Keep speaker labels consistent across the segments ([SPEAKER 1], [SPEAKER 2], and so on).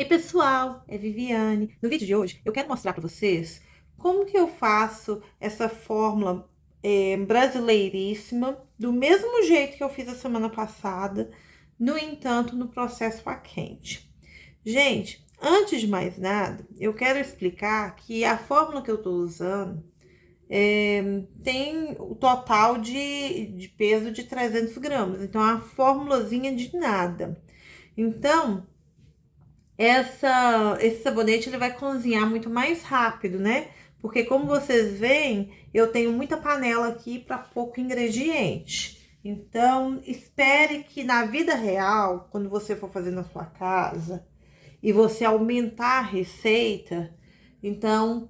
[SPEAKER 1] Ei pessoal, é Viviane. No vídeo de hoje eu quero mostrar para vocês como que eu faço essa fórmula brasileiríssima, do mesmo jeito que eu fiz a semana passada, no entanto, no processo a quente. Gente, antes de mais nada, eu quero explicar que a fórmula que eu estou usando tem o total de peso de 300 gramas, então é uma formulazinha de nada. Então, esse sabonete ele vai cozinhar muito mais rápido, né? Porque como vocês veem, eu tenho muita panela aqui para pouco ingrediente. Então, espere que na vida real, quando você for fazer na sua casa e você aumentar a receita, então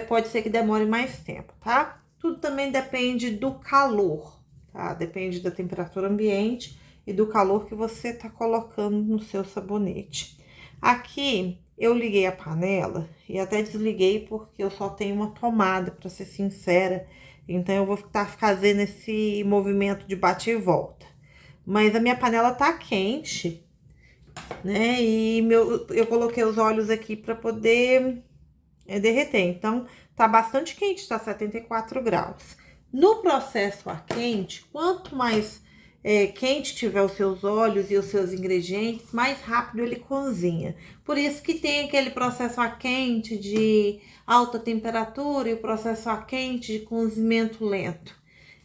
[SPEAKER 1] pode ser que demore mais tempo, tá? Tudo também depende do calor, tá? Depende da temperatura ambiente e do calor que você tá colocando no seu sabonete. Aqui eu liguei a panela e até desliguei porque eu só tenho uma tomada, para ser sincera. Então eu vou estar fazendo esse movimento de bate e volta. Mas a minha panela tá quente, né? E eu coloquei os óleos aqui para poder derreter. Então tá bastante quente, tá 74 graus. No processo a quente, quanto mais quente tiver os seus óleos e os seus ingredientes, mais rápido ele cozinha. Por isso que tem aquele processo a quente de alta temperatura e o processo a quente de cozimento lento.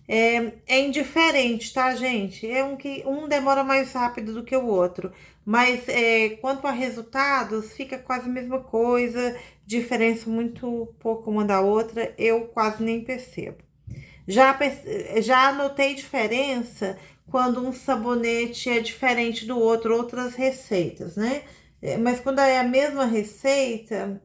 [SPEAKER 1] É indiferente, tá, gente? É um demora mais rápido do que o outro. Mas quanto a resultados, fica quase a mesma coisa, diferença muito pouco uma da outra, eu quase nem percebo. Já notei diferença quando um sabonete é diferente do outro, outras receitas, né? Mas quando é a mesma receita,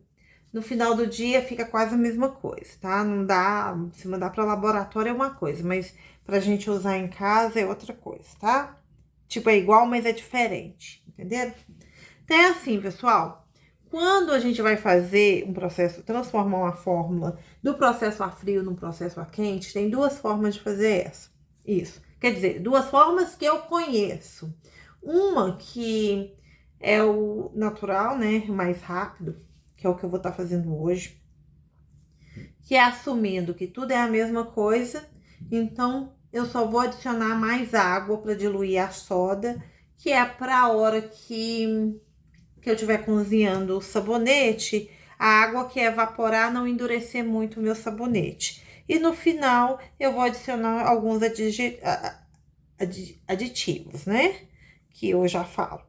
[SPEAKER 1] no final do dia fica quase a mesma coisa, tá? Não dá, se mandar para laboratório é uma coisa, mas pra gente usar em casa é outra coisa, tá? Tipo, é igual, mas é diferente, entenderam? Então é assim, pessoal. Quando a gente vai fazer um processo, transformar uma fórmula do processo a frio no processo a quente, tem duas formas de fazer isso. Quer dizer, duas formas que eu conheço. Uma que é o natural, né? Mais rápido, que é o que eu vou estar fazendo hoje. Que é assumindo que tudo é a mesma coisa, então eu só vou adicionar mais água para diluir a soda, que é para a hora que eu estiver cozinhando o sabonete, a água que evaporar não endurecer muito o meu sabonete. E no final eu vou adicionar alguns aditivos, né? Que eu já falo.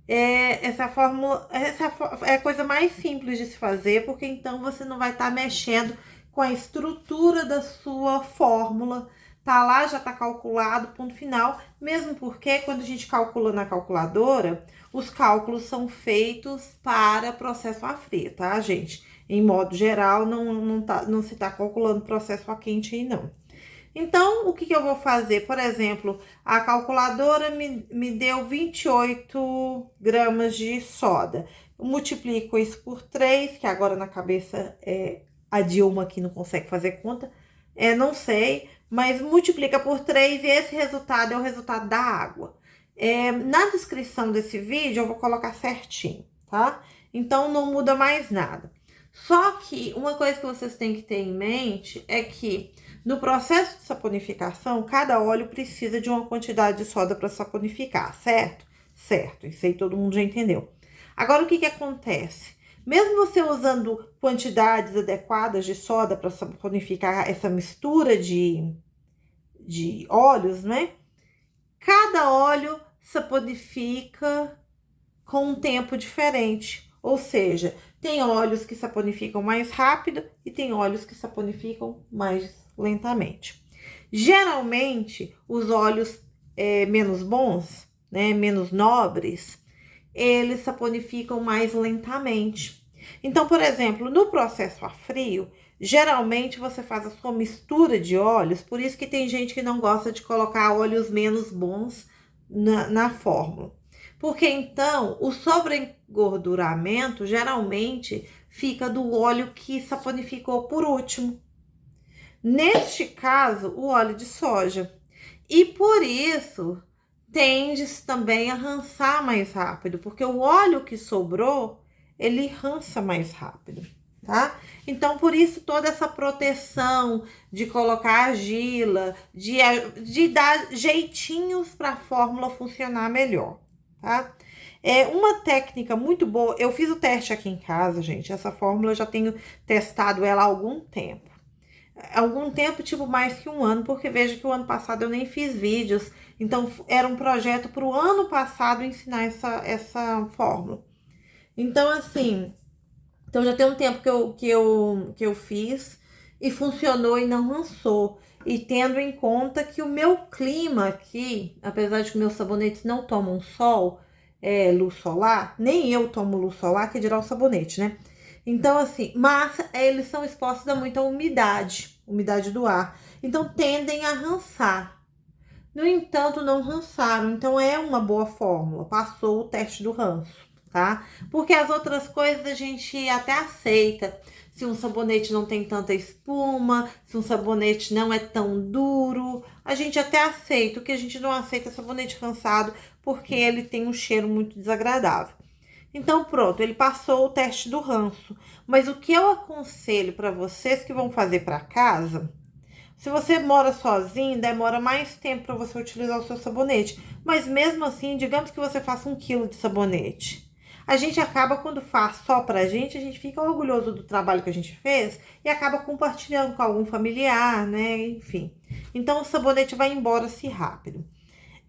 [SPEAKER 1] Essa fórmula, é a coisa mais simples de se fazer, porque então você não vai estar mexendo com a estrutura da sua fórmula. Tá lá, já tá calculado, ponto final. Mesmo porque quando a gente calcula na calculadora, os cálculos são feitos para processo a frio, tá, gente? Em modo geral, não se tá calculando processo a quente aí, não. Então, o que eu vou fazer? Por exemplo, a calculadora me deu 28 gramas de soda. Eu multiplico isso por 3, que agora na cabeça a Dilma aqui não consegue fazer conta. Não sei, mas multiplica por 3 e esse resultado é o resultado da água. Na descrição desse vídeo eu vou colocar certinho, tá? Então, não muda mais nada. Só que uma coisa que vocês têm que ter em mente é que no processo de saponificação, cada óleo precisa de uma quantidade de soda para saponificar, certo? Certo, isso aí todo mundo já entendeu. Agora, o que acontece? Mesmo você usando quantidades adequadas de soda para saponificar essa mistura de óleos, né? Cada óleo saponifica com um tempo diferente. Ou seja, tem óleos que saponificam mais rápido e tem óleos que saponificam mais lentamente. Geralmente, os óleos menos bons, né, menos nobres, eles saponificam mais lentamente. Então, por exemplo, no processo a frio, geralmente você faz a sua mistura de óleos, por isso que tem gente que não gosta de colocar óleos menos bons na fórmula. Porque então o sobreengorduramento geralmente fica do óleo que saponificou por último. Neste caso, o óleo de soja. E por isso tende também a rançar mais rápido, porque o óleo que sobrou, ele rança mais rápido, tá? Então, por isso, toda essa proteção de colocar argila, de dar jeitinhos para a fórmula funcionar melhor, tá? É uma técnica muito boa. Eu fiz o teste aqui em casa, gente. Essa fórmula eu já tenho testado ela há algum tempo. Algum tempo, tipo mais que um ano, porque veja que o ano passado eu nem fiz vídeos. Então, era um projeto para o ano passado ensinar essa fórmula. Então, assim, então já tem um tempo que eu fiz e funcionou e não rançou. E tendo em conta que o meu clima aqui, apesar de que meus sabonetes não tomam sol, luz solar, nem eu tomo luz solar, que dirá o sabonete, né? Então, assim, mas eles são expostos a muita umidade do ar. Então, tendem a rançar. No entanto, não rançaram. Então, é uma boa fórmula. Passou o teste do ranço, tá? Porque as outras coisas a gente até aceita. Se um sabonete não tem tanta espuma, se um sabonete não é tão duro, a gente até aceita. O que a gente não aceita é sabonete rançado, porque ele tem um cheiro muito desagradável. Então, pronto, ele passou o teste do ranço. Mas o que eu aconselho para vocês que vão fazer para casa, se você mora sozinho, demora mais tempo para você utilizar o seu sabonete. Mas mesmo assim, digamos que você faça 1 quilo de sabonete. A gente acaba, quando faz só pra gente, a gente fica orgulhoso do trabalho que a gente fez e acaba compartilhando com algum familiar, né? Enfim. Então, o sabonete vai embora-se rápido.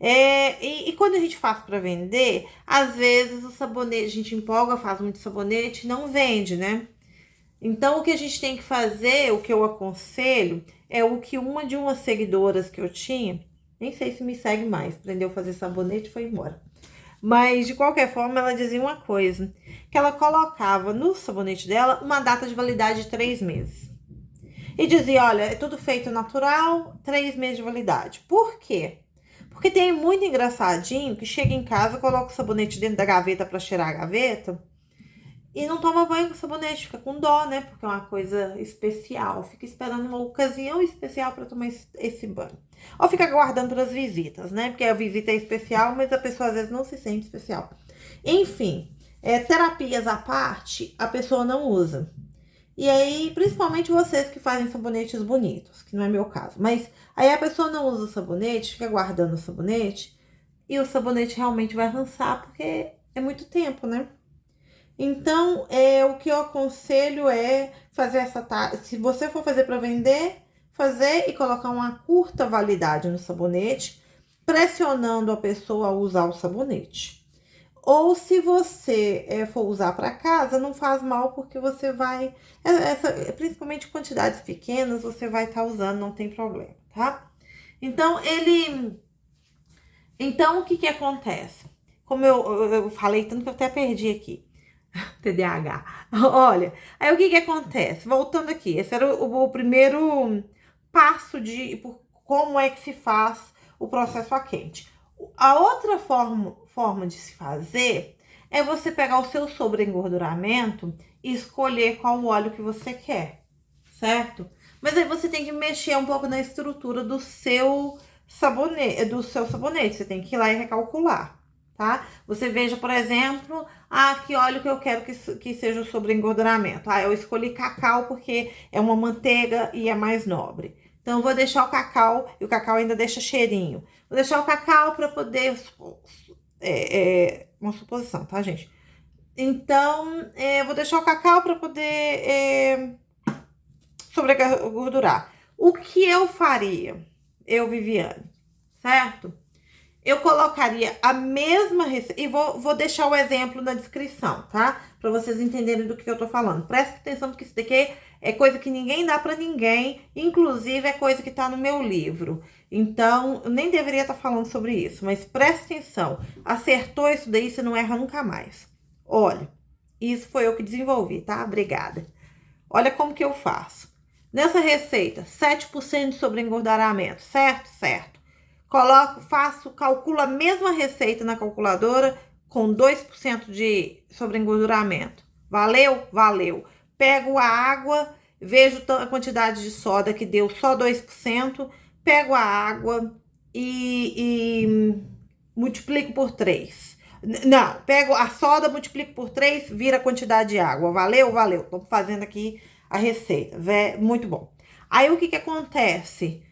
[SPEAKER 1] E quando a gente faz para vender, às vezes o sabonete, a gente empolga, faz muito sabonete e não vende, né? Então, o que a gente tem que fazer, o que eu aconselho, é o que uma de umas seguidoras que eu tinha, nem sei se me segue mais, aprendeu a fazer sabonete e foi embora. Mas, de qualquer forma, ela dizia uma coisa, que ela colocava no sabonete dela uma data de validade de 3 meses. E dizia, olha, é tudo feito natural, 3 meses de validade. Por quê? Porque tem muito engraçadinho que chega em casa, coloca o sabonete dentro da gaveta para cheirar a gaveta e não toma banho com sabonete, fica com dó, né? Porque é uma coisa especial. Fica esperando uma ocasião especial para tomar esse banho. Ou fica guardando para as visitas, né? Porque a visita é especial, mas a pessoa às vezes não se sente especial. Enfim, terapias à parte, a pessoa não usa. E aí, principalmente vocês que fazem sabonetes bonitos, que não é meu caso. Mas aí a pessoa não usa o sabonete, fica guardando o sabonete, e o sabonete realmente vai rançar, porque é muito tempo, né? Então, o que eu aconselho é fazer se você for fazer para vender, fazer e colocar uma curta validade no sabonete, pressionando a pessoa a usar o sabonete. Ou se você for usar para casa, não faz mal, porque você vai, principalmente quantidades pequenas, você vai estar usando, não tem problema, tá? Então, o que acontece? Como eu falei tanto que eu até perdi aqui. TDAH. Olha, aí o que acontece? Voltando aqui, esse era o primeiro passo de como é que se faz o processo a quente. A outra forma de se fazer é você pegar o seu sobreengorduramento e escolher qual óleo que você quer, certo? Mas aí você tem que mexer um pouco na estrutura do seu sabonete, você tem que ir lá e recalcular, tá? Você veja, por exemplo, que óleo que eu quero que seja sobre engorduramento. Eu escolhi cacau porque é uma manteiga e é mais nobre. Então, eu vou deixar o cacau, e o cacau ainda deixa cheirinho. Vou deixar o cacau para poder... uma suposição, tá, gente? Então, vou deixar o cacau para poder sobregordurar. O que eu faria, Viviane, certo? Eu colocaria a mesma receita, e vou deixar o exemplo na descrição, tá? Para vocês entenderem do que eu tô falando. Presta atenção, porque isso daqui é coisa que ninguém dá para ninguém, inclusive é coisa que tá no meu livro. Então, eu nem deveria estar falando sobre isso, mas presta atenção. Acertou isso daí, você não erra nunca mais. Olha, isso foi eu que desenvolvi, tá? Obrigada. Olha como que eu faço. Nessa receita, 7% sobre engorduramento, certo? Certo. Calculo a mesma receita na calculadora com 2% de sobreengorduramento. Valeu? Valeu. Pego a água, vejo a quantidade de soda que deu só 2%, pego a água e multiplico por 3. Não, pego a soda, multiplico por 3, vira a quantidade de água. Valeu? Valeu. Tô fazendo aqui a receita. Muito bom. Aí, o que que acontece?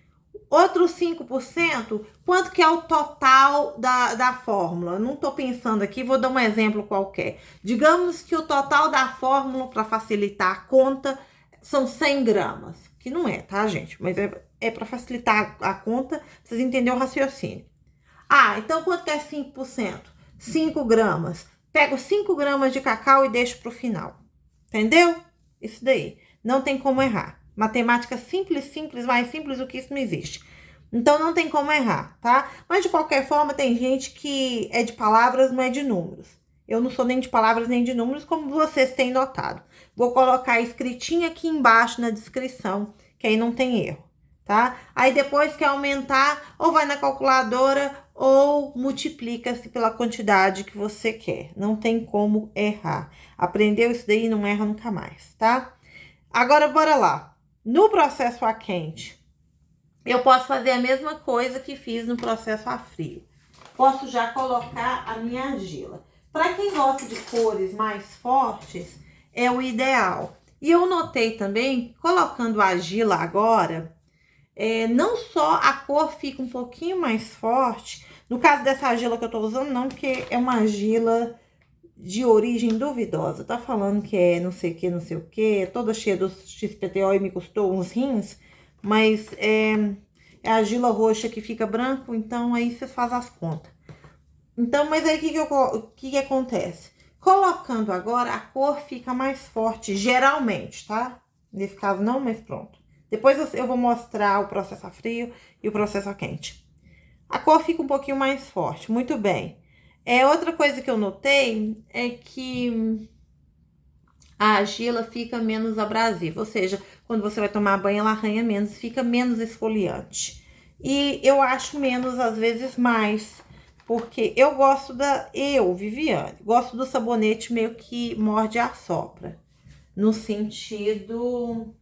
[SPEAKER 1] Outros 5%, quanto que é o total da fórmula? Não tô pensando aqui, vou dar um exemplo qualquer. Digamos que o total da fórmula, para facilitar a conta, são 100 gramas. Que não é, tá, gente? Mas é para facilitar a conta, vocês entenderam o raciocínio. Ah, então quanto que é 5%? 5 gramas. Pego 5 gramas de cacau e deixo pro final. Entendeu? Isso daí. Não tem como errar. Matemática simples, simples, mais simples do que isso não existe. Então não tem como errar, tá? Mas de qualquer forma, tem gente que é de palavras, não é de números. Eu não sou nem de palavras nem de números, como vocês têm notado. Vou colocar escritinho aqui embaixo na descrição, que aí não tem erro, tá? Aí depois que aumentar, ou vai na calculadora ou multiplica-se pela quantidade que você quer. Não tem como errar. Aprendeu isso daí, não erra nunca mais, tá? Agora, bora lá. No processo a quente, eu posso fazer a mesma coisa que fiz no processo a frio. Posso já colocar a minha argila. Para quem gosta de cores mais fortes, é o ideal. E eu notei também, colocando a argila agora, não só a cor fica um pouquinho mais forte, no caso dessa argila que eu tô usando não, porque é uma argila de origem duvidosa, tá falando que é não sei o que, toda cheia do XPTO e me custou uns rins, mas é a argila roxa que fica branco, então aí vocês fazem as contas. Então, mas aí o que acontece? Colocando agora, a cor fica mais forte, geralmente, tá? Nesse caso não, mas pronto. Depois eu vou mostrar o processo a frio e o processo a quente. A cor fica um pouquinho mais forte, muito bem. Outra coisa que eu notei é que a argila fica menos abrasiva, ou seja, quando você vai tomar banho, ela arranha menos, fica menos esfoliante. E eu acho menos, às vezes, mais, porque eu gosto Viviane, gosto do sabonete meio que morde e assopra, no sentido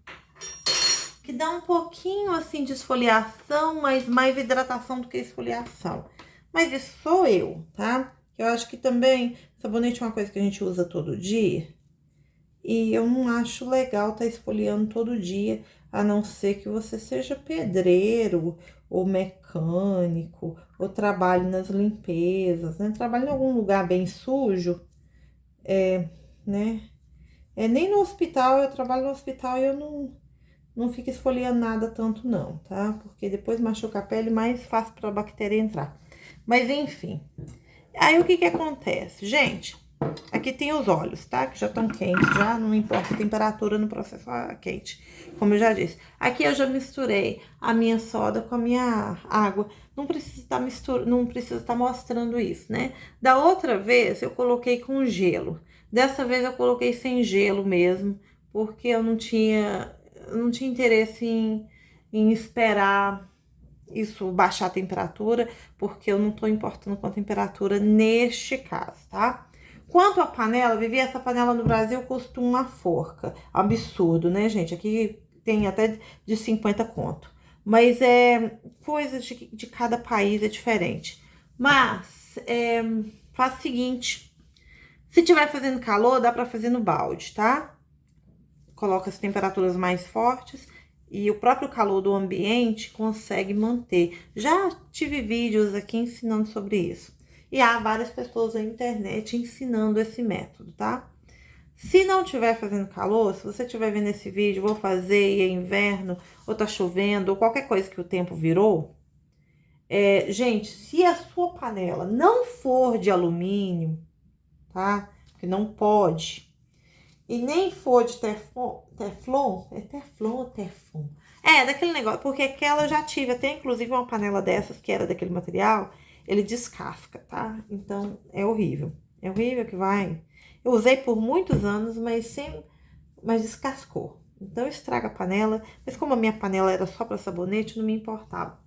[SPEAKER 1] que dá um pouquinho assim de esfoliação, mas mais hidratação do que esfoliação. Mas isso sou eu, tá? Eu acho que também sabonete é uma coisa que a gente usa todo dia. E eu não acho legal estar esfoliando todo dia, a não ser que você seja pedreiro ou mecânico, ou trabalhe nas limpezas, né? Trabalhe em algum lugar bem sujo, né? Nem no hospital, eu trabalho no hospital e eu não fico esfoliando nada tanto não, tá? Porque depois machuca a pele, mais fácil para a bactéria entrar. Mas enfim. Aí o que que acontece? Gente, aqui tem os óleos, tá? Que já estão quentes, já não importa a temperatura no processo quente, como eu já disse. Aqui eu já misturei a minha soda com a minha água. Não precisa estar mostrando isso, né? Da outra vez eu coloquei com gelo. Dessa vez eu coloquei sem gelo mesmo, porque eu não tinha interesse em esperar isso baixar a temperatura, porque eu não tô importando com a temperatura neste caso, tá? Quanto à panela, Vivi, essa panela no Brasil custa uma forca. Absurdo, né, gente? Aqui tem até de 50 conto. Mas coisa de cada país é diferente. Mas faz o seguinte: se tiver fazendo calor, dá pra fazer no balde, tá? Coloca as temperaturas mais fortes e o próprio calor do ambiente consegue manter. Já tive vídeos aqui ensinando sobre isso. E há várias pessoas na internet ensinando esse método, tá? Se não tiver fazendo calor, se você estiver vendo esse vídeo, vou fazer e é inverno, ou tá chovendo, ou qualquer coisa que o tempo virou. Gente, se a sua panela não for de alumínio, tá? Porque não pode. E nem for de teflon, é teflon ou teflon? Daquele negócio, porque aquela eu já tive, até inclusive uma panela dessas que era daquele material, ele descasca, tá? Então, é horrível. É horrível que vai. Eu usei por muitos anos, mas descascou. Então, estraga a panela, mas como a minha panela era só para sabonete, não me importava.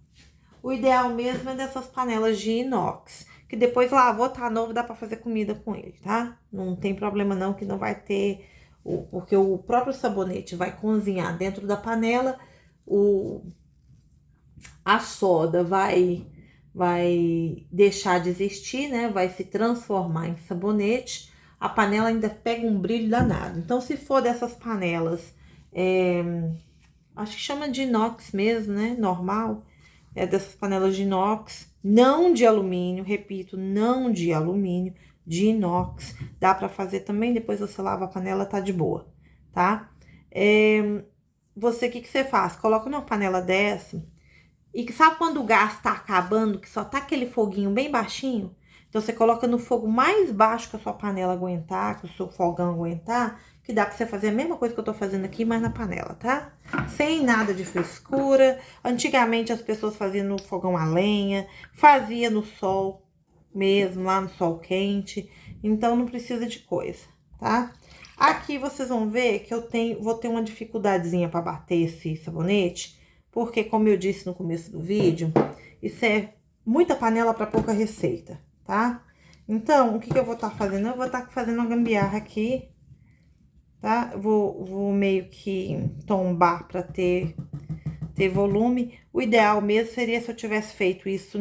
[SPEAKER 1] O ideal mesmo é dessas panelas de inox, que depois lavou, tá novo, dá pra fazer comida com ele, tá? Não tem problema não, que não vai ter, porque o próprio sabonete vai cozinhar dentro da panela, a soda vai vai deixar de existir, né? Vai se transformar em sabonete. A panela ainda pega um brilho danado. Então, se for dessas panelas, acho que chama de inox mesmo, né? Normal. É dessas panelas de inox, não de alumínio, repito, não de alumínio, de inox. Dá pra fazer também, depois você lava a panela, tá de boa, tá? Você, o que você faz? Coloca numa panela dessa e sabe quando o gás tá acabando, que só tá aquele foguinho bem baixinho? Então, você coloca no fogo mais baixo que a sua panela aguentar, que o seu fogão aguentar, que dá pra você fazer a mesma coisa que eu tô fazendo aqui, mas na panela, tá? Sem nada de frescura. Antigamente, as pessoas faziam no fogão a lenha, fazia no sol mesmo, lá no sol quente. Então, não precisa de coisa, tá? Aqui, vocês vão ver que vou ter uma dificuldadezinha pra bater esse sabonete, porque, como eu disse no começo do vídeo, isso é muita panela pra pouca receita, tá? Então, o que eu vou estar fazendo? Eu vou estar fazendo uma gambiarra aqui, tá? Vou meio que tombar pra ter volume. O ideal mesmo seria se eu tivesse feito isso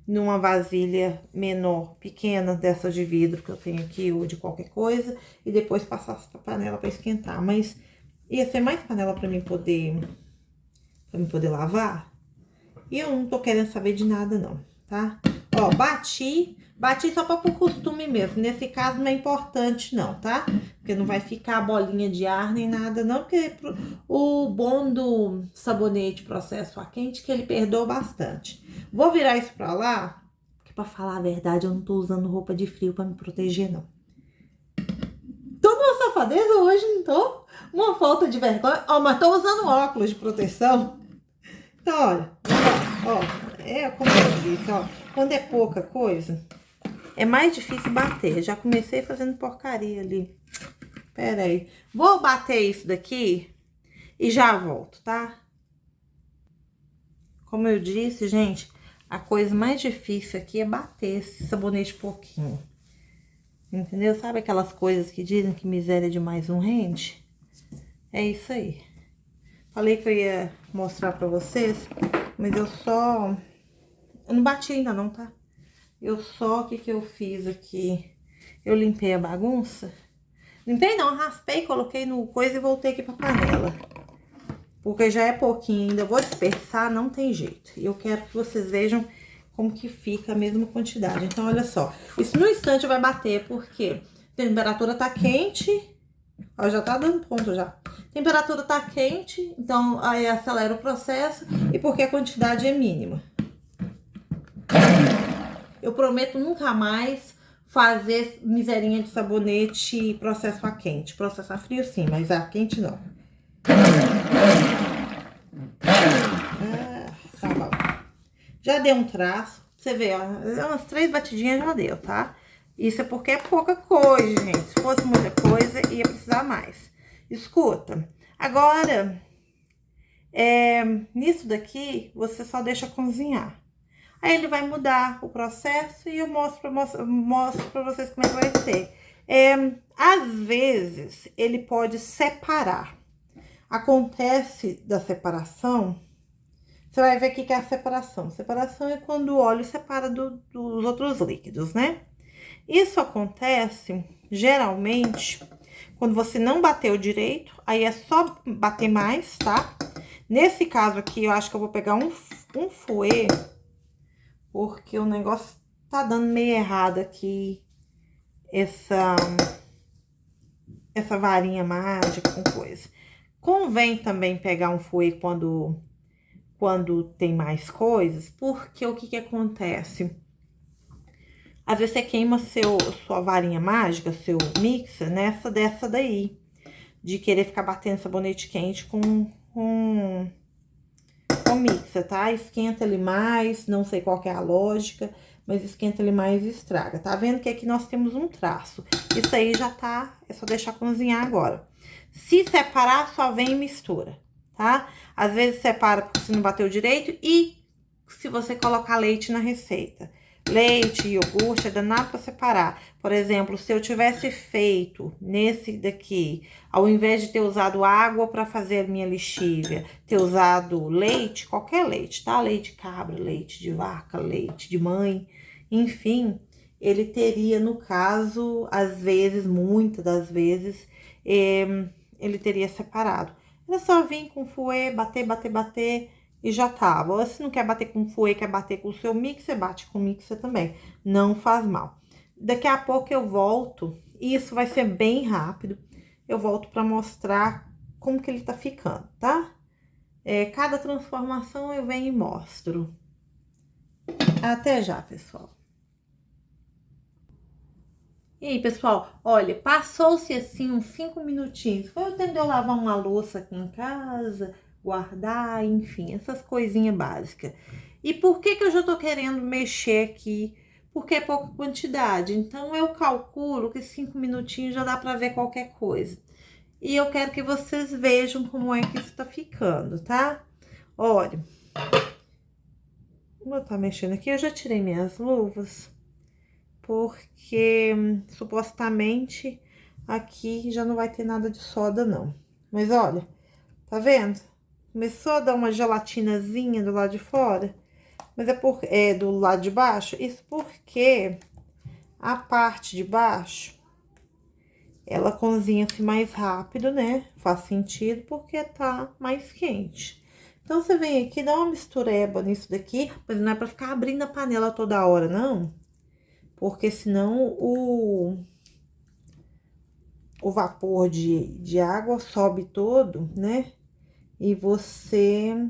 [SPEAKER 1] numa vasilha menor, pequena, dessas de vidro que eu tenho aqui, ou de qualquer coisa, e depois passasse pra panela pra esquentar. Mas ia ser mais panela pra mim poder lavar. E eu não tô querendo saber de nada, não, tá? Ó, bati só pra por costume mesmo. Nesse caso não é importante, não, tá? Porque não vai ficar bolinha de ar nem nada, não. Porque o bom do sabonete processo a quente é que ele perdoa bastante. Vou virar isso pra lá, porque pra falar a verdade, eu não tô usando roupa de frio pra me proteger, não. Tô numa safadeza hoje, não tô? Uma falta de vergonha. Ó, mas tô usando óculos de proteção. Então, olha, ó, como eu disse, ó, quando é pouca coisa, é mais difícil bater. Já comecei fazendo porcaria ali. Pera aí. Vou bater isso daqui e já volto, tá? Como eu disse, gente, a coisa mais difícil aqui é bater esse sabonete pouquinho. Entendeu? Sabe aquelas coisas que dizem que miséria demais não rende? É isso aí. Falei que eu ia mostrar pra vocês, mas eu não bati ainda não, tá? O que eu fiz aqui? Eu limpei a bagunça. Limpei não, raspei, coloquei no coisa e voltei aqui pra panela. Porque já é pouquinho ainda, eu vou dispersar, não tem jeito. E eu quero que vocês vejam como que fica a mesma quantidade. Então, olha só. Isso no instante vai bater, porque a temperatura tá quente. Ó, já tá dando ponto já. A temperatura tá quente, então aí acelera o processo. E porque a quantidade é mínima. Eu prometo nunca mais fazer miserinha de sabonete processo a quente. Processo a frio sim, mas a quente não. Tá bom. Já deu um traço. Você vê, ó, umas 3 batidinhas já deu, tá? Isso é porque é pouca coisa, gente. Se fosse muita coisa, ia precisar mais. Escuta, agora, nisso daqui, você só deixa cozinhar. Aí ele vai mudar o processo e eu mostro pra vocês como é que vai ser. Às vezes, ele pode separar. Acontece da separação, você vai ver o que é a separação. Separação é quando o óleo separa dos outros líquidos, né? Isso acontece, geralmente, quando você não bateu direito, aí é só bater mais, tá? Nesse caso aqui, eu acho que eu vou pegar um fouet, porque o negócio tá dando meio errado aqui, essa varinha mágica com coisa. Convém também pegar um fouet quando tem mais coisas, porque o que acontece? Às vezes você queima sua varinha mágica, seu mixer, dessa daí. De querer ficar batendo sabonete quente com mixer, tá? Esquenta ele mais, não sei qual que é a lógica, mas esquenta ele mais e estraga. Tá vendo que aqui nós temos um traço. Isso aí já tá, é só deixar cozinhar agora. Se separar, só vem e mistura, tá? Às vezes separa porque você não bateu direito e se você colocar leite na receita. leite, iogurte, é danado para separar. Por exemplo, se eu tivesse feito nesse daqui, ao invés de ter usado água para fazer a minha lixívia, ter usado leite, qualquer leite, tá? Leite de cabra, leite de vaca, leite de mãe, enfim, ele teria, no caso, às vezes, muitas das vezes, ele teria separado. Era só vir com fouet, bater, bater, bater e já tava. Ou se não quer bater com fouet, quer bater com o seu mixer, bate com o mixer também. Não faz mal. Daqui a pouco eu volto, e isso vai ser bem rápido. Eu volto para mostrar como que ele tá ficando, tá? Cada transformação eu venho e mostro. Até já, pessoal. E aí, pessoal, olha, passou-se assim uns 5 minutinhos. Foi o tempo de eu lavar uma louça aqui em casa, guardar, enfim, essas coisinhas básicas. E por que que eu já tô querendo mexer aqui? Porque é pouca quantidade. Então, eu calculo que 5 minutinhos já dá pra ver qualquer coisa. E eu quero que vocês vejam como é que isso tá ficando, tá? Olha, como eu tô mexendo aqui, eu já tirei minhas luvas. Porque supostamente aqui já não vai ter nada de soda, não. Mas olha, tá vendo? Começou a dar uma gelatinazinha do lado de fora, mas é do lado de baixo. Isso porque a parte de baixo, ela cozinha-se mais rápido, né? Faz sentido porque tá mais quente. Então, você vem aqui, dá uma mistureba nisso daqui, mas não é pra ficar abrindo a panela toda hora, não. Porque senão o vapor de água sobe todo, né? E você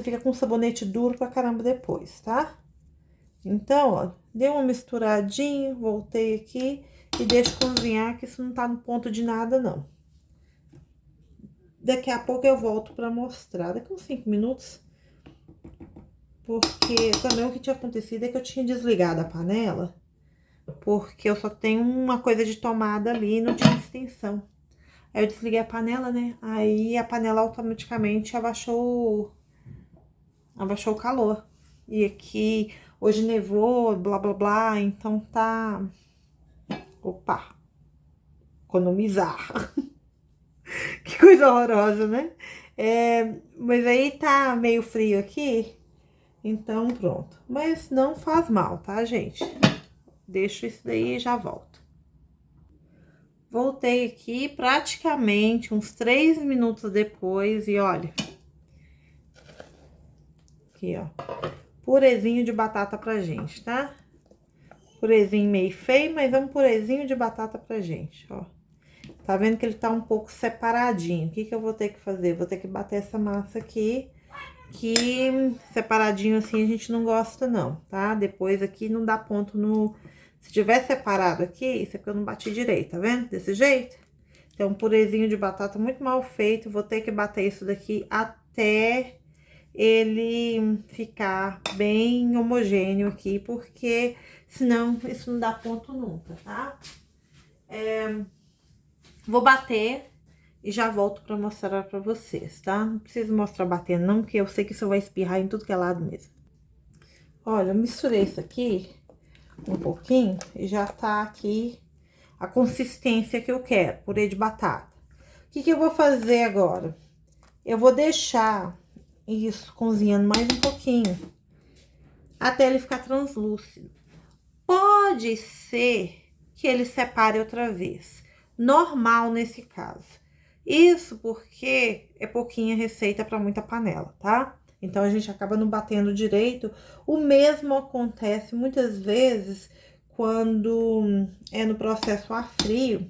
[SPEAKER 1] fica com sabonete duro pra caramba depois, tá? Então, ó, dei uma misturadinha, voltei aqui e deixo cozinhar, que isso não tá no ponto de nada, não. Daqui a pouco eu volto pra mostrar, daqui uns 5 minutos. Porque também o que tinha acontecido é que eu tinha desligado a panela, porque eu só tenho uma coisa de tomada ali e não tinha extensão. Aí eu desliguei a panela, né? Aí a panela automaticamente abaixou o calor. E aqui hoje nevou, blá blá blá, então tá. Opa! Economizar. Que coisa horrorosa, né? Mas aí tá meio frio aqui, então pronto. Mas não faz mal, tá, gente? Deixo isso daí e já volto. Voltei aqui praticamente uns 3 minutos depois e olha. Aqui, ó. Purezinho de batata pra gente, tá? Purezinho meio feio, mas é um purezinho de batata pra gente, ó. Tá vendo que ele tá um pouco separadinho. O que que eu vou ter que fazer? Vou ter que bater essa massa aqui, que separadinho assim a gente não gosta não, tá? Depois aqui não dá ponto no... Se tiver separado aqui, isso aqui eu não bati direito, tá vendo? Desse jeito. Então, um purezinho de batata muito mal feito. Vou ter que bater isso daqui até ele ficar bem homogêneo aqui, porque senão isso não dá ponto nunca, tá? Vou bater e já volto pra mostrar pra vocês, tá? Não preciso mostrar batendo não, porque eu sei que isso vai espirrar em tudo que é lado mesmo. Olha, eu misturei isso aqui um pouquinho e já tá aqui a consistência que eu quero, purê de batata. O que que eu vou fazer agora? Eu vou deixar isso cozinhando mais um pouquinho, até ele ficar translúcido. Pode ser que ele separe outra vez, normal nesse caso. Isso porque é pouquinha receita para muita panela, tá? Então, a gente acaba não batendo direito. O mesmo acontece muitas vezes quando é no processo a frio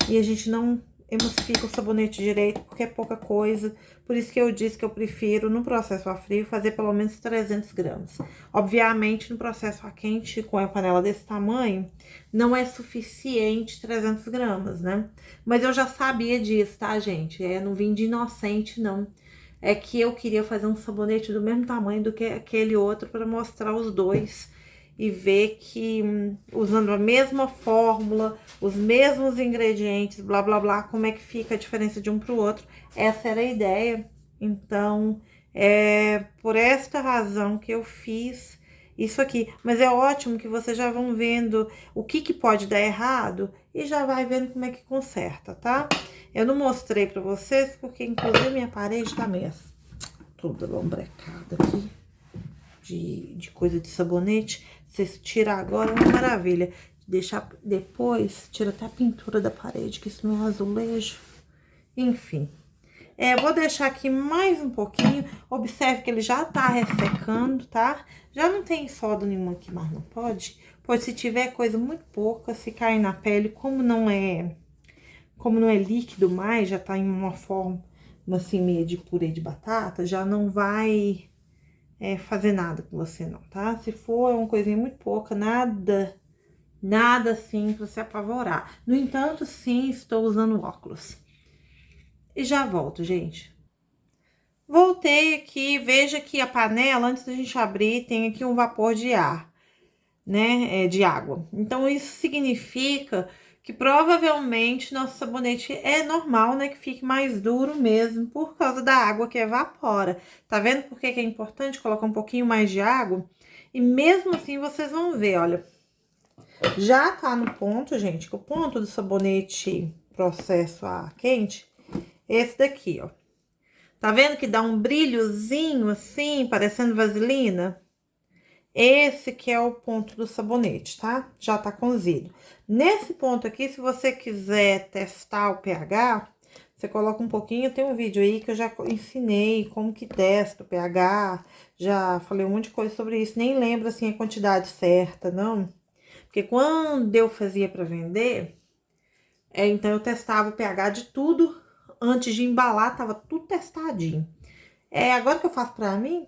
[SPEAKER 1] e a gente não emulsifica o sabonete direito, porque é pouca coisa. Por isso que eu disse que eu prefiro, no processo a frio, fazer pelo menos 300 gramas. Obviamente, no processo a quente, com a panela desse tamanho, não é suficiente 300 gramas, né? Mas eu já sabia disso, tá, gente? Não vim de inocente, não. É que eu queria fazer um sabonete do mesmo tamanho do que aquele outro para mostrar os dois e ver que usando a mesma fórmula, os mesmos ingredientes, blá blá blá, como é que fica a diferença de um pro outro. Essa era a ideia. Então É por esta razão que eu fiz isso aqui. Mas é ótimo que vocês já vão vendo o que pode dar errado e já vai vendo como é que conserta, tá? Eu não mostrei pra vocês porque, inclusive, minha parede tá meio toda lombrecada aqui de coisa de sabonete. Vocês tirar agora é uma maravilha. Deixar depois, tira até a pintura da parede, que isso não é azulejo. Enfim. Vou deixar aqui mais um pouquinho. Observe que ele já tá ressecando, tá? Já não tem soda nenhuma aqui, mas não pode. Pois se tiver coisa muito pouca, se cair na pele, como não é líquido mais, já tá em uma forma assim meio de purê de batata, já não vai fazer nada com você não, tá? Se for uma coisinha muito pouca, nada assim pra se apavorar. No entanto, sim, estou usando óculos. E já volto, gente. Voltei aqui, veja que a panela, antes da gente abrir, tem aqui um vapor de ar, né, de água. Então, isso significa que provavelmente nosso sabonete é normal, né, que fique mais duro mesmo, por causa da água que evapora. Tá vendo por que é importante colocar um pouquinho mais de água? E mesmo assim, vocês vão ver, olha, já tá no ponto, gente, que o ponto do sabonete processo a quente, esse daqui, ó. Tá vendo que dá um brilhozinho assim, parecendo vaselina? Esse que é o ponto do sabonete, tá? Já tá cozido. Nesse ponto aqui, se você quiser testar o pH, você coloca um pouquinho. Tem um vídeo aí que eu já ensinei como que testa o pH. Já falei um monte de coisa sobre isso. Nem lembro, assim, a quantidade certa, não. Porque quando eu fazia pra vender, então eu testava o pH de tudo. Antes de embalar, tava tudo testadinho. Agora que eu faço pra mim,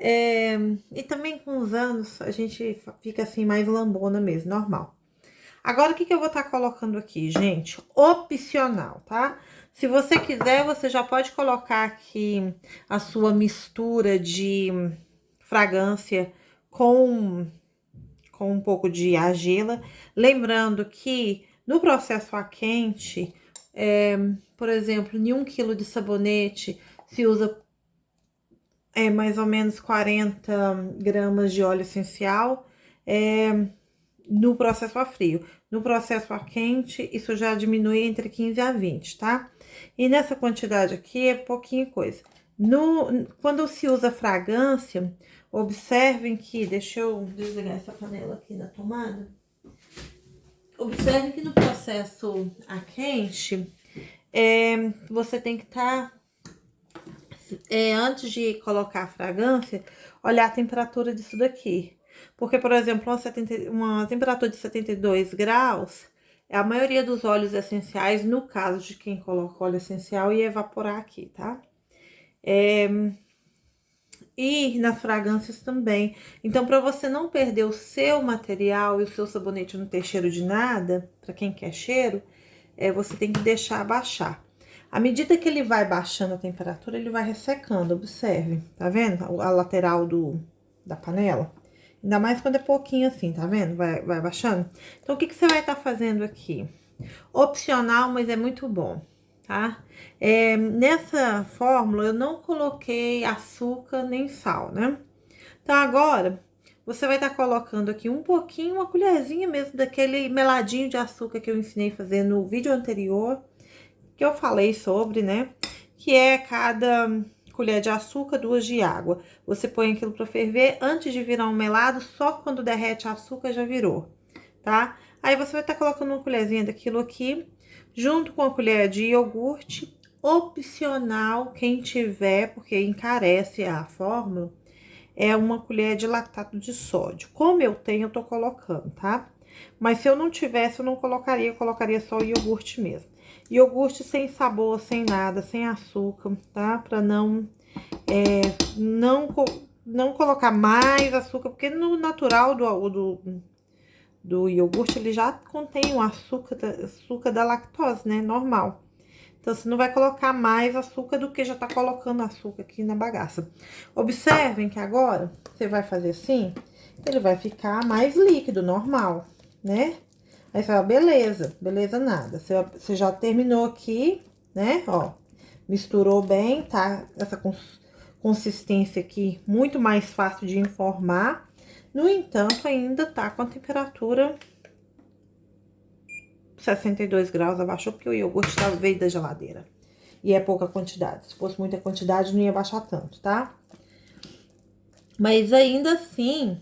[SPEAKER 1] e também com os anos a gente fica assim mais lambona mesmo, normal. Agora, o que eu vou estar colocando aqui, gente? Opcional, tá? Se você quiser, você já pode colocar aqui a sua mistura de fragrância com um pouco de argila. Lembrando que no processo a quente, por exemplo, em 1 quilo de sabonete se usa mais ou menos 40 gramas de óleo essencial no processo a frio. No processo a quente, isso já diminui entre 15 a 20, tá? E nessa quantidade aqui é pouquinha coisa. Quando se usa fragrância, observem que... Deixa eu desligar essa panela aqui da tomada. Observem que no processo a quente, você tem que estar... antes de colocar a fragrância, olhar a temperatura disso daqui. Porque, por exemplo, uma temperatura de 72 graus, a maioria dos óleos essenciais, no caso de quem coloca óleo essencial, ia evaporar aqui, tá? E nas fragrâncias também. Então, para você não perder o seu material e o seu sabonete não ter cheiro de nada, para quem quer cheiro, você tem que deixar baixar. À medida que ele vai baixando a temperatura, ele vai ressecando, observe, tá vendo? A lateral da panela. Ainda mais quando é pouquinho assim, tá vendo? Vai baixando. Então, o que você vai estar fazendo aqui? Opcional, mas é muito bom, tá? Nessa fórmula, eu não coloquei açúcar nem sal, né? Então, agora, você vai estar colocando aqui um pouquinho, uma colherzinha mesmo daquele meladinho de açúcar que eu ensinei a fazer no vídeo anterior, que eu falei sobre, né? Que é cada colher de açúcar, 2 de água. Você põe aquilo para ferver antes de virar um melado, só quando derrete o açúcar já virou, tá? Aí você vai estar colocando uma colherzinha daquilo aqui, junto com a colher de iogurte, opcional, quem tiver, porque encarece a fórmula, é uma colher de lactato de sódio. Como eu tenho, eu tô colocando, tá? Mas se eu não tivesse, eu não colocaria, eu colocaria só o iogurte mesmo. Iogurte sem sabor, sem nada, sem açúcar, tá? Pra não colocar mais açúcar, porque no natural do iogurte, ele já contém o açúcar da lactose, né? Normal. Então, você não vai colocar mais açúcar do que já tá colocando açúcar aqui na bagaça. Observem que agora, você vai fazer assim, ele vai ficar mais líquido, normal, né? Aí você fala, beleza, beleza nada. Você já terminou aqui, né? Ó, misturou bem, tá? consistência aqui muito mais fácil de informar. No entanto, ainda tá com a temperatura 62 graus, abaixou porque o iogurte veio da geladeira. E é pouca quantidade. Se fosse muita quantidade, não ia baixar tanto, tá? Mas ainda assim,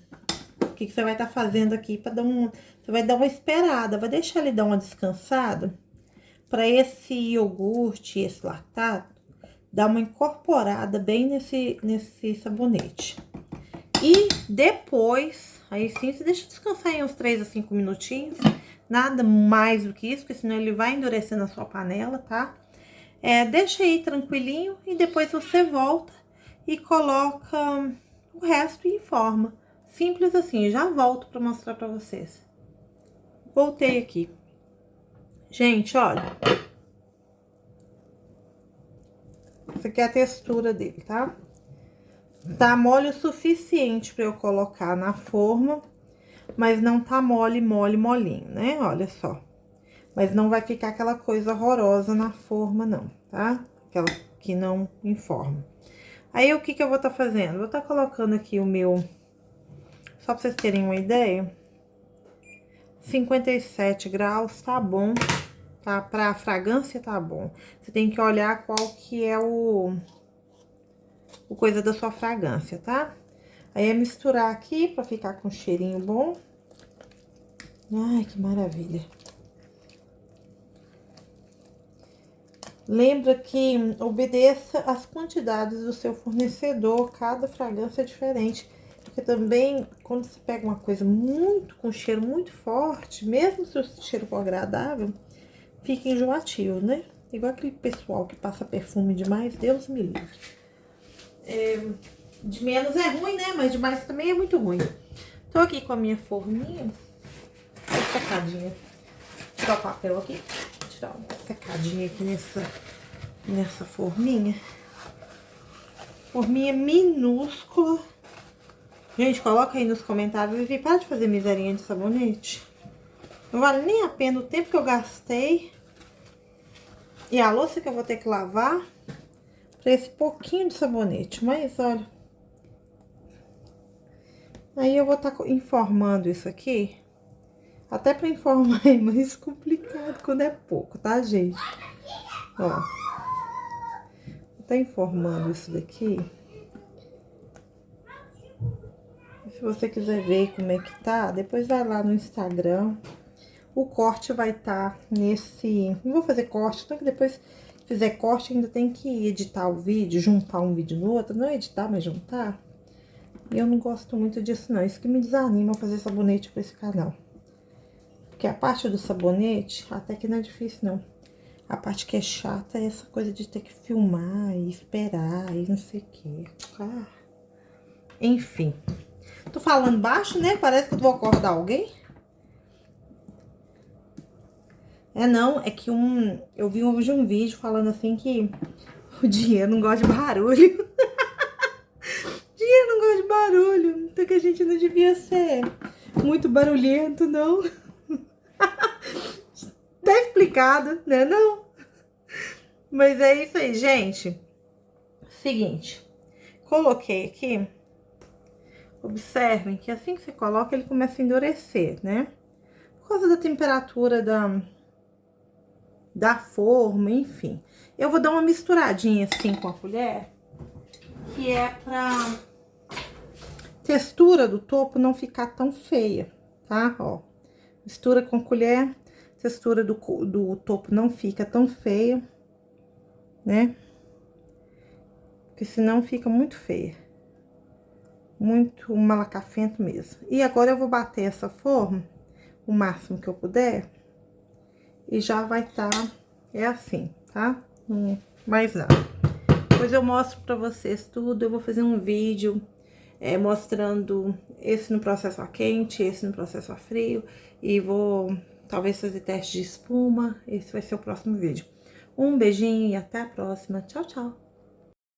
[SPEAKER 1] o que você vai estar fazendo aqui para dar você vai dar uma esperada, vai deixar ele dar uma descansada para esse iogurte, esse lactato, dar uma incorporada bem nesse sabonete. E depois, aí sim, você deixa descansar em uns 3 a 5 minutinhos. Nada mais do que isso, porque senão ele vai endurecer na sua panela, tá? Deixa aí tranquilinho e depois você volta e coloca o resto e informa. Simples assim, já volto pra mostrar pra vocês. Voltei aqui. Gente, olha. Essa aqui é a textura dele, tá? Tá mole o suficiente pra eu colocar na forma, mas não tá molinho, né? Olha só. Mas não vai ficar aquela coisa horrorosa na forma, não, tá? Aquela que não informa. Aí, o que eu vou estar fazendo? Vou estar colocando aqui o meu... Só pra vocês terem uma ideia. 57 graus, tá bom. Tá? Pra fragrância, tá bom. Você tem que olhar qual que é o coisa da sua fragrância, tá? Aí, é misturar aqui pra ficar com um cheirinho bom. Ai, que maravilha. Lembra que obedeça as quantidades do seu fornecedor, cada fragrância é diferente. Porque também, quando você pega uma coisa com cheiro muito forte, mesmo se o cheiro for agradável, fica enjoativo, né? Igual aquele pessoal que passa perfume demais, Deus me livre. De menos é ruim, né? Mas demais também é muito ruim. Tô aqui com a minha forminha, secadinha. Vou tirar o papel aqui. Tirar uma secadinha aqui nessa forminha. Forminha minúscula. Gente, coloca aí nos comentários e para de fazer miserinha de sabonete. Não vale nem a pena o tempo que eu gastei e a louça que eu vou ter que lavar para esse pouquinho de sabonete. Mas olha, aí eu vou estar informando isso aqui. Até para informar é mais complicado quando é pouco, tá, gente? Ó, vou estar informando isso daqui. Se você quiser ver como é que tá, depois vai lá no Instagram. O corte vai estar nesse... Não vou fazer corte, então que depois que fizer corte ainda tem que editar o vídeo, juntar um vídeo no outro. Não editar, mas juntar. E eu não gosto muito disso não, isso que me desanima a fazer sabonete pra esse canal. Porque a parte do sabonete, até que não é difícil não. A parte que é chata é essa coisa de ter que filmar e esperar e não sei o quê. Ah. Enfim. Tô falando baixo, né? Parece que eu vou acordar alguém. Não, é que eu vi hoje um vídeo falando assim que o dinheiro não gosta de barulho. Dinheiro não gosta de barulho. Então que a gente não devia ser muito barulhento, não. Tá explicado, né? Não. Mas é isso aí, gente. Seguinte. Coloquei aqui. Observem que assim que você coloca, ele começa a endurecer, né? Por causa da temperatura da forma, enfim. Eu vou dar uma misturadinha assim com a colher, que é pra textura do topo não ficar tão feia, tá? Ó, mistura com a colher, textura do topo não fica tão feia, né? Porque senão fica muito feia. Muito malacafento mesmo. E agora eu vou bater essa forma o máximo que eu puder. E já vai estar, assim, tá? Mais nada. Depois eu mostro pra vocês tudo. Eu vou fazer um vídeo mostrando esse no processo a quente, esse no processo a frio. E vou, talvez, fazer teste de espuma. Esse vai ser o próximo vídeo. Um beijinho e até a próxima. Tchau, tchau!